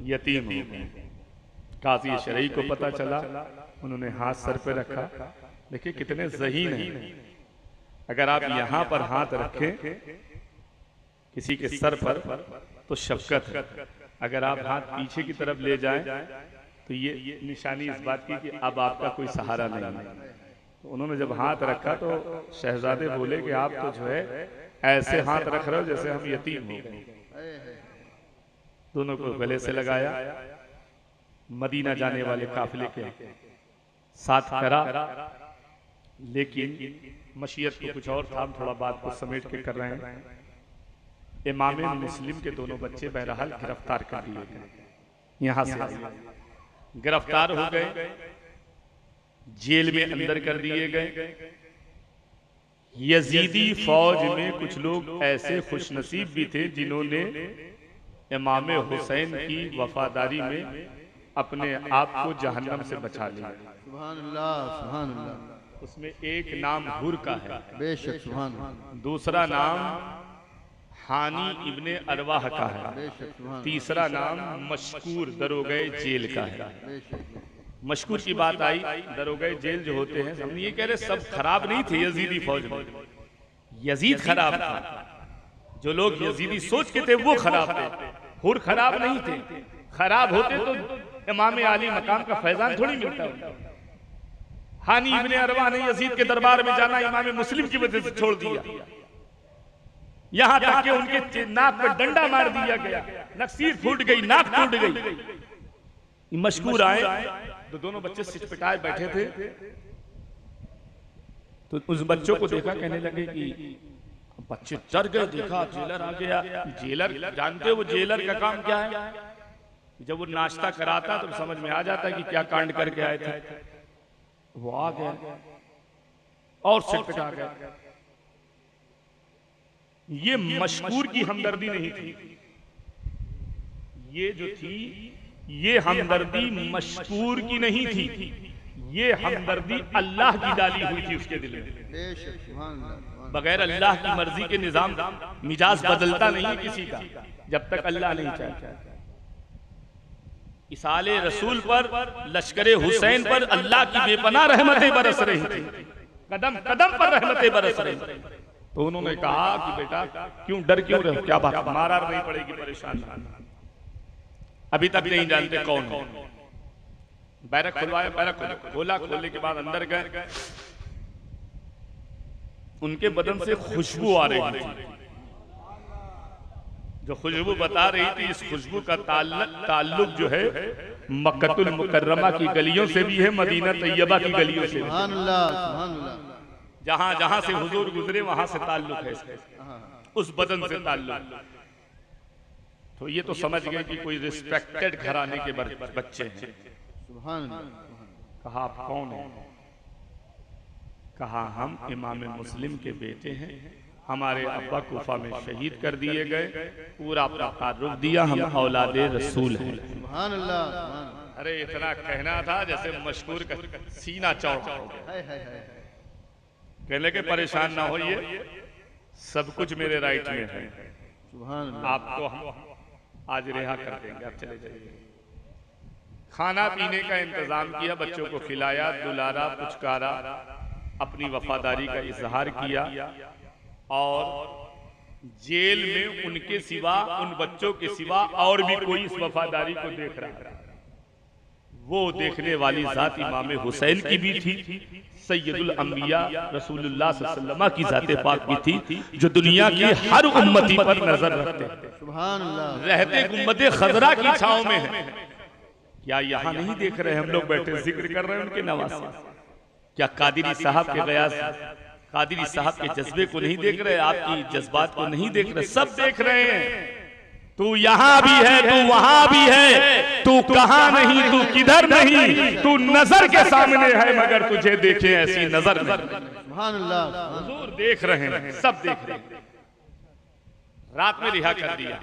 यतीम हो गए। काजी शरई को पता चला, उन्होंने हाथ सर पे रखा। देखिए कितने ज़हीन हैं। अगर आप यहाँ पर हाथ रखें किसी के सर पर तो शफकत है, अगर आप हाथ पीछे की तरफ ले जाएं तो ये निशानी इस बात की कि अब आपका कोई सहारा नहीं है। तो उन्होंने जब हाथ रखा तो शहजादे बोले कि आप तो जो है ऐसे हाथ रख रहे हो जैसे हम यतीम हो गए। दोनों को गले से लगाया, मदीना जाने वाले काफिले के साथ करा, लेकिन मशीयत को कुछ और था, हम थोड़ा बात को समेट के कर रहे हैं। इमाम मुस्लिम के दोनों बच्चे बहरहाल गिरफ्तार कर दिए गए, यहां से गिरफ्तार हो गए, जेल में अंदर कर दिए गए। यजीदी फौज में कुछ लोग ऐसे खुशनसीब भी थे जिन्होंने इमाम हुसैन की वफादारी में अपने आप को जहन्नम से बचा लिया। सुभान अल्लाह, सुभान अल्लाह। उसमें एक नाम हुर का है, बेशक, सुभान अल्लाह। दूसरा नाम हानी इब्ने अरवाह का है, बेशक, सुभान अल्लाह। तीसरा नाम मशकूर दरोगे जेल का है। बेशक। मशकूर की बात आई, दरोगे जेल जो होते हैं, हम ये कह रहे सब खराब नहीं थे यजीदी फौज में, यजीद खराब था। जो लोग यजीदी सोच के थे वो खराब थे, हुर खराब नहीं थे। खराब होते तो इमाम आली मकाम का फैजान थोड़ी मिलता है। हानी इब्ने अरवा ने यजीद के दरबार में जाना इमाम मुस्लिम की वजह से छोड़ दिया, यहां तक कि उनके नाक पे डंडा मार दिया गया, नक्सीर फूट गई, नाक टूट गई। मशकूर आए तो दोनों बच्चे सिटपिटाए बैठे थे, तो उस बच्चों को देखा, कहने लगे कि बच्चे डर गए, देखा जेलर आ गया। जेलर जानते हो वो जेलर का काम क्या है? जब वो नाश्ता कराता तो समझ में आ जाता है कि क्या कांड करके आए थे। वो आ गया और सिटपिटा गया। ये मशकूर की हमदर्दी नहीं थी, ये जो थी ये हमदर्दी मशकूर की नहीं थी, ये हमदर्दी अल्लाह की डाली हुई थी उसके दिल में। बगैर अल्लाह की मर्जी के निजाम मिजाज बदलता नहीं किसी का, जब तक अल्लाह नहीं चाहता। इसाले रसूल पर, लश्करे हुसैन पर अल्लाह की बेपनाह रहमतें बरस रही थी, कदम कदम पर रहमतें बरस रही थी। तो उन्होंने कहा कि बेटा क्यों डर क्यों रहे हो, क्या बात, मारा नहीं पड़ेगी, परेशान अभी तक नहीं जानते कौन है। बैरक खुलवाया, बैरक खोला, खोलने के बाद अंदर गए, उनके बदन से खुशबू आ रही थी। जो खुशबू बता रही थी, इस खुशबू का ताल्लुक जो है मक्कतुल मुकर्रमा की गलियों से भी है, मदीना तैयबा की गलियों से। सुभान अल्लाह, सुभान अल्लाह। जहां जहां से हुजूर गुजरे वहां से ताल्लुक है, उस बदन से ताल्लुक। तो ये तो समझ गए कि कोई रिस्पेक्टेड घराने के बच्चे हैं। सुभान अल्लाह। कहा आप कौन हैं? कहा हम इमाम मुस्लिम के बेटे हैं, हमारे अब्बा कूफा में शहीद कर दिए गए। पूरा अपना तारुफ दिया, हम औलादे रसूल हैं। सुभान अल्लाह, सुभान अल्लाह। अरे इतना कहना था जैसे मशकूर का सीना चौड़ा हो गया। हाय हाय हाय। कहने के परेशान ना होइए, सब कुछ मेरे राइट में है, सुभान अल्लाह। आपको हम आज रिहा कर देंगे, आप चले जाइए। खाना पीने का इंतजाम किया, बच्चों को खिलाया, दुलारा, पुचकारा, अपनी वफादारी का इजहार किया। और जेल में उनके सिवा, उन बच्चों के सिवा और भी कोई इस वफादारी को देख रहा था। वो देखने वाली जात इमाम हुसैन की भी थी, सैयदुल अंबिया रसूलुल्लाह सल्लल्लाहु अलैहि वसल्लम की जाते पाक भी थी, जो दुनिया की हर उम्मती पर नजर रखते हैं। सुभान अल्लाह। रहते उम्मते खजरा की छांव में है। क्या यहाँ नहीं देख रहे हम लोग बैठे जिक्र कर रहे हैं उनके नवासे? क्या कादिरी साहब के गयास, कादिरी साहब के जज्बे को नहीं देख रहे? आपकी जज्बात को नहीं देख रहे? सब देख रहे हैं। तू यहाँ भी है, तू वहां भी है, तू कहाँ नहीं, तू किधर नहीं, तू नजर के सामने है, मगर तुझे देखे ऐसी नजर नहीं। सुभान अल्लाह। हुजूर देख रहे हैं, सब देख रहे हैं। रात में रिहा कर दिया,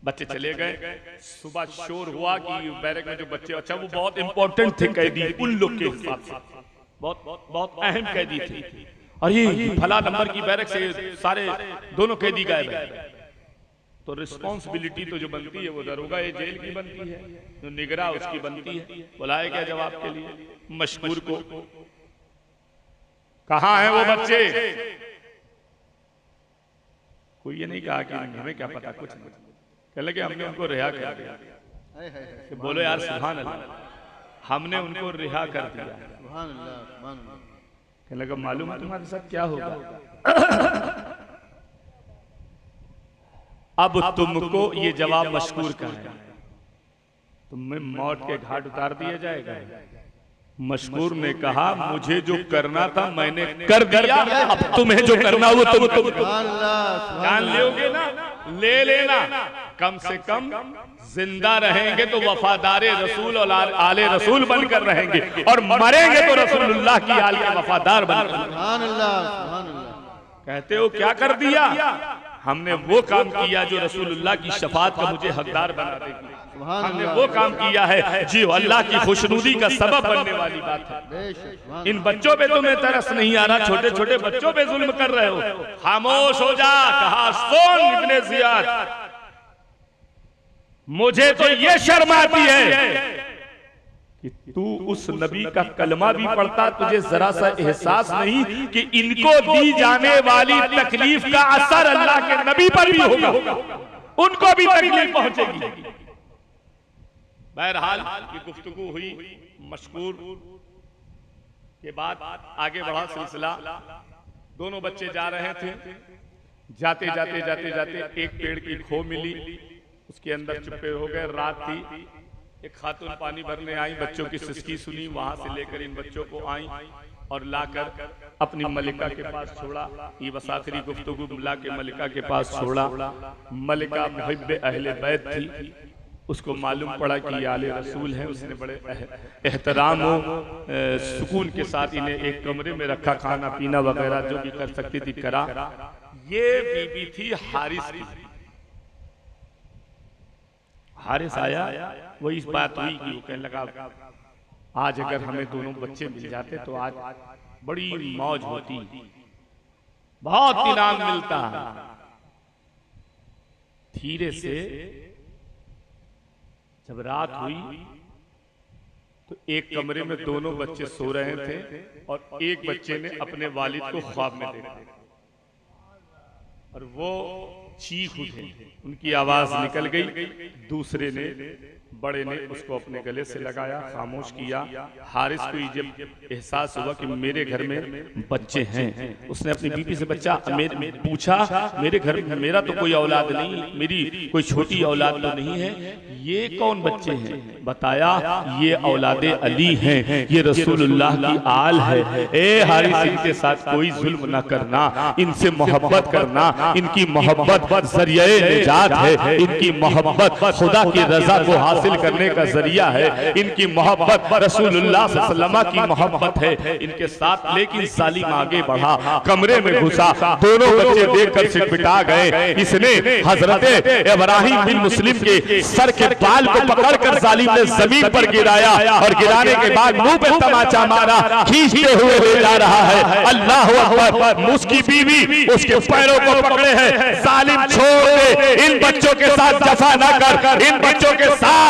बच्चे चले गए। सुबह शोर हुआ कि बैरक में जो बच्चे, अच्छा वो बहुत इंपॉर्टेंट थे कैदी उन लोग के हिसाब से, बहुत बहुत अहम कैदी थे। और ये फला नंबर की बैरक से सारे दोनों कैदी गायब हैं। तो रिस्पॉन्सिबिलिटी तो जो बनती है वो दरोगा ये जेल की बनती है, जो निगरा उसकी बनती है। बुलाए क्या जवाब के लिए मशकूर को? कहां है वो बच्चे? कोई ये नहीं कहा कि हमें क्या पता, कुछ नहीं। कह लगे हमने उनको रिहा कर दिया। कि बोलो यार सुभान अल्लाह, हमने उनको रिहा कर दिया। सुभान अल्लाह, सुभान अल्लाह। कह लगा मालूम है तुम्हारे साथ क्या होगा? अब तुमको ये जवाब मशकूर का है, तुम्हें मौत के घाट उतार दिया जाएगा। मशकूर ने कहा मुझे जो करना था मैंने कर दिया, अब तुम्हें जो करना वो तुम सुभान अल्लाह, जान लोगे ना, ले लेना। कम से कम जिंदा रहेंगे तो वफादारे रसूल और आले रसूल बनकर रहेंगे, और मरेंगे तो रसूलुल्लाह की आल के वफादार बनकर। सुभान अल्लाह, सुभान अल्लाह। कहते हो क्या कर दिया? हमने वो काम किया जो रसूलुल्लाह की शफाअत का मुझे हकदार बना देगी। हमने वो काम किया है जी अल्लाह की खुशनुदी का सबब बनने वाली बात है। इन बच्चों पे तुम्हें तरस नहीं आ रहा, छोटे छोटे बच्चों पे जुल्म कर रहे हो। खामोश हो जा। कहा सुन इब्ने जियाद, मुझे तो ये शर्म आती है कि तू उस नबी का कलमा भी पढ़ता, तुझे जरा सा एहसास नहीं कि इनको दी जाने वाली तकलीफ का असर अल्लाह के नबी पर भी होगा, उनको भी तकलीफ पहुंचेगी। बहरहाल ये गुफ्तगू हुई, मशकूर के बाद आगे बढ़ा सिलसिला। दोनों बच्चे जा रहे थे, जाते जाते जाते जाते एक पेड़ की खो मिली, उसके अंदर चुप्पे हो गए। रात थी, एक खातून पानी भरने आई, बच्चों की सिसकी सुनी, वहां से लेकर इन बच्चों को आई और लाकर अपनी मलिका के पास छोड़ा। ये बस आखिरी गुफ्तगू ला के मलिका के पास छोड़ा। मलिका मुहिब्बे अहले बैत थी, उसको मालूम पड़ा कि ये आले रसूल हैं। उसने बड़े एहतराम और सुकून के साथ इन्हें एक कमरे में रखा, खाना पीना वगैरह जो भी कर सकती थी करा। ये बीबी थी हारिस की। हारिस आया, वही इस बात हुई कि वो कहने लगा आज अगर हमें दोनों बच्चे मिल जाते तो आज बड़ी मौज होती, बहुत इनाम मिलता। धीरे से जब रात हुई तो एक कमरे में दोनों बच्चे सो रहे थे और एक बच्चे ने अपने वालिद को ख्वाब में देखा और वो चीख उठे, उनकी आवाज निकल गई। दूसरे ने, बड़े ने उसको अपने गले से लगाया, खामोश किया। हारिस को जब एहसास हुआ कि मेरे घर में बच्चे हैं, उसने अपनी बीबी से पूछा मेरे घर में मेरा तो कोई औलाद नहीं, मेरी कोई छोटी औलाद तो नहीं है, ये कौन बच्चे हैं? बताया ये औलादे अली हैं, ये रसूलुल्लाह की आल है। ए हारिस, इनके साथ कोई जुल्म ना करना, इनसे मोहब्बत करना, इनकी मोहब्बत जरिया निजात है, इनकी मोहब्बत खुदा की रजा को हासिल करने का जरिया है, इनकी मोहब्बत रसूलुल्लाह सल्लल्लाहु अलैहि वसल्लम की मोहब्बत है इनके साथ। लेकिन सालिम आगे बढ़ा, कमरे में घुसा, दोनों बच्चे देखकर सिटपिटा गए। इसने हजरत इब्राहिम बिन मुस्लिम के सर के बाल को पकड़कर जालिम ने जमीन पर गिराया और गिराने के बाद मुंह पे तमाचा मारा, खींचते हुए ले जा रहा है। अल्लाह अकबर। उसकी बीवी उसके पैरों को पकड़े है। जालिम छोड़ दे, इन बच्चों के साथ जफा न कर, इन बच्चों के साथ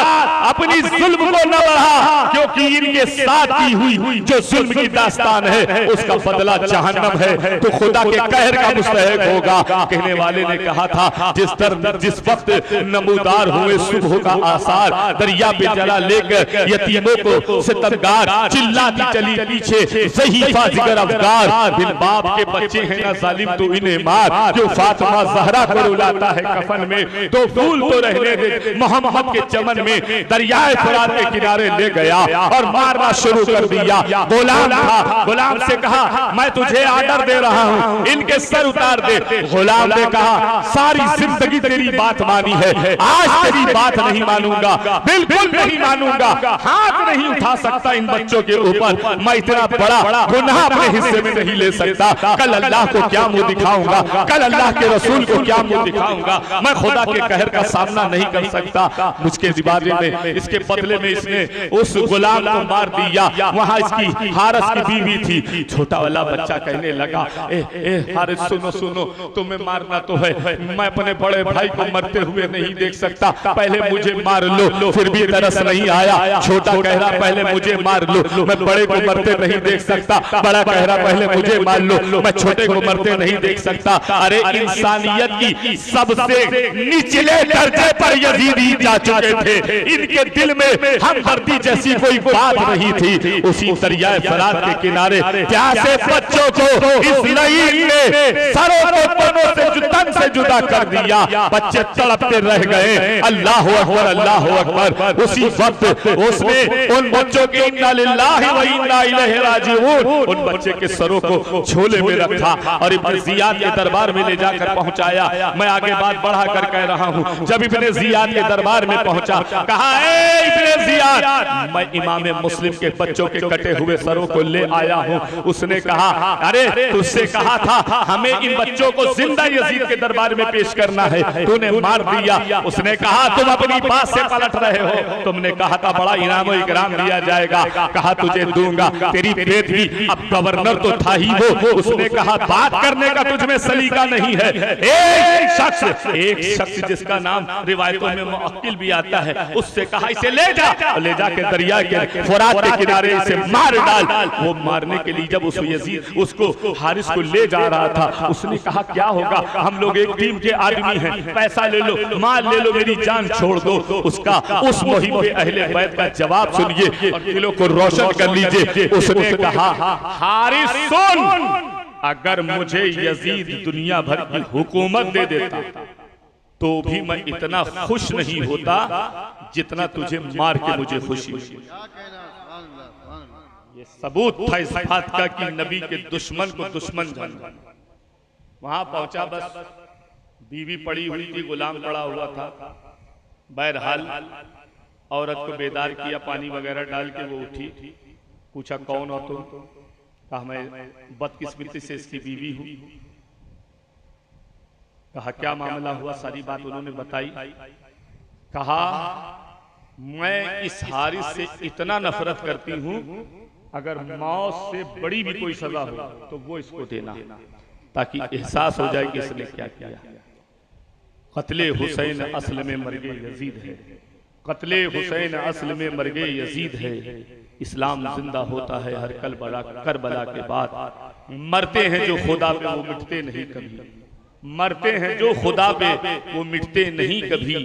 अपनी जुल्म को न बढ़ा, क्योंकि इनके साथ की हुई जो जुल्म की दास्तान है उसका बदला जहन्नम है, तो खुदा के कहर का मुस्तहिक होगा। कहने वाले ने कहा था जिस वक्त नमूदार हुए सुबह का आसार, दरिया पे जला लेकर यतीमों को सितमगार चिल्लाती चली पीछे, ज़हीफ़ा जिगर अफगार, बिन बाप के बच्चे हैं ना जालिम तो इन्हें मार। जो फातिमा ज़हरा को रुलाता है कफन में, तो फूल तो रहने दे, मोहम्मद के चमन में दरियाए फुरात के किनारे ले गया और मारना शुरू कर दिया। गुलाम था, गुलाम से कहा मैं तुझे आर्डर दे रहा हूं, इनके सर उतार दे। गुलाम ने कहा सारी जिंदगी तेरी बात मानी है, आज तेरी बात नहीं मानूंगा, बिल्कुल नहीं मानूंगा, हाथ नहीं उठा सकता इन बच्चों के ऊपर, मैं इतना बड़ा गुनाह अपने हिस्से में नहीं ले सकता। कल अल्लाह को क्या मुंह दिखाऊंगा, कल अल्लाह के रसूल को क्या मुंह दिखाऊंगा, मैं खुदा के कहर का सामना नहीं कर सकता। मुझके बारे में इसके बदले में इसने उस गुलाम को मार दिया। वहां इसकी हारिस की बीवी थी। छोटा वाला बच्चा कहने लगा, ए हारिस सुनो सुनो, तुम्हें मारना तो है, मैं अपने बड़े भाई को मरते हुए नहीं देख सकता, पहले मुझे मार लो। फिर भी तरस नहीं आया। छोटा कह रहा पहले मुझे मार लो, मैं बड़े को मरते नहीं देख सकता। बड़ा कह रहा पहले मुझे मार लो, मैं छोटे को मरते नहीं देख सकता। अरे इंसानियत की सबसे निचले दर्जे पर यजीदी जा चुके थे। इनके दिल में हमदर्दी जैसी कोई बात नहीं थी। उसी दरिया फरात के किनारे प्यासे बच्चों को इस लईन ने सरों को तन से जुदा कर दिया। बच्चे तड़पते रह गए। अल्लाह अकबर, अल्लाह अकबर। उसी वक्त उसने उन बच्चों के इन्ना लिल्लाहि व इन्ना इलैहि राजिऊन, उन बच्चे के सरों को झोले में रखा और इब्ने जियाद के दरबार में ले जाकर पहुंचाया। मैं आगे बात बढ़ा कर कह रहा हूं। जब इब्ने जियाद के दरबार में पहुंचा, कहा ए इब्ने जियाद, मैं इमाम मुस्लिम के बच्चों के कटे हुए सरों को ले आया हूं। उसने कहा, अरे तुझसे कहा था हमें इन बच्चों को जिंदा यजीद के दरबार में पेश करना है, तूने मार दिया। उसने कहा तुम अपनी बात से पलट रहे हो, तुमने कहा था बड़ा इनाम और इकराम दिया जाएगा, कहा तुझे दूंगा। तेरी बेटी अब गवर्नर तो था ही वो। उसने कहा बात करने का तुझमें सलीका नहीं है। एक शख्स जिसका नाम रिवायतों में मुअक्किल भी आता है, उससे कहा इसे ले जाके दरिया के फुरात के किनारे इसे मार डाल। वो मारने के लिए जब उस यजीद उसको हारिस को ले जा रहा था, उसने कहा क्या होगा, हम लोग एक टीम के आदमी हैं, पैसा ले लो, माल ले लो, मेरी जान छोड़ दो। उसका उस मुहिब पे अहले बैत का जवाब सुनिए और दिलों को रोशन कर लीजिए। उसने कहा हारिस सुन, अगर मुझे यजीद दुनिया भर की हुकूमत दे देता तो भी मैं इतना खुश नहीं होता जितना तुझे मार के मुझे खुशी हुई। ये सबूत था इस बात का कि नबी के दुश्मन को दुश्मन जाना। वहां पहुंचा, बस बीवी पड़ी हुई थी, गुलाम पड़ा हुआ था। बहरहाल औरत को बेदार किया, पानी वगैरह डाल के वो उठी। पूछा कौन हो तुम? कहा मैं बदकिस्मती से इसकी बीवी हूं। कहा क्या मामला हुआ? सारी बात उन्होंने बताई। कहा मैं इस हारिस से इतना नफरत करती हूं, अगर मौत से बड़ी भी कोई सजा हो तो वो इसको देना, ताकि एहसास हो जाए कि इसने क्या किया। कत्ले हुसैन असल में मर गए यजीद है, कत्ले हुसैन असल में मर गए यजीद है। इस्लाम जिंदा होता है हर करबला के बाद। मरते हैं जो खुदा पे वो मिटते नहीं कभी, मरते हैं जो खुदा पे वो मिटते नहीं कभी।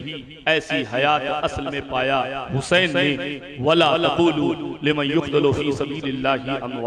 ऐसी हयात असल में पाया हुसैन ने। वला तक़ूलू लिमन युक़्तलू फ़ी सबीलिल्लाहि अमवात।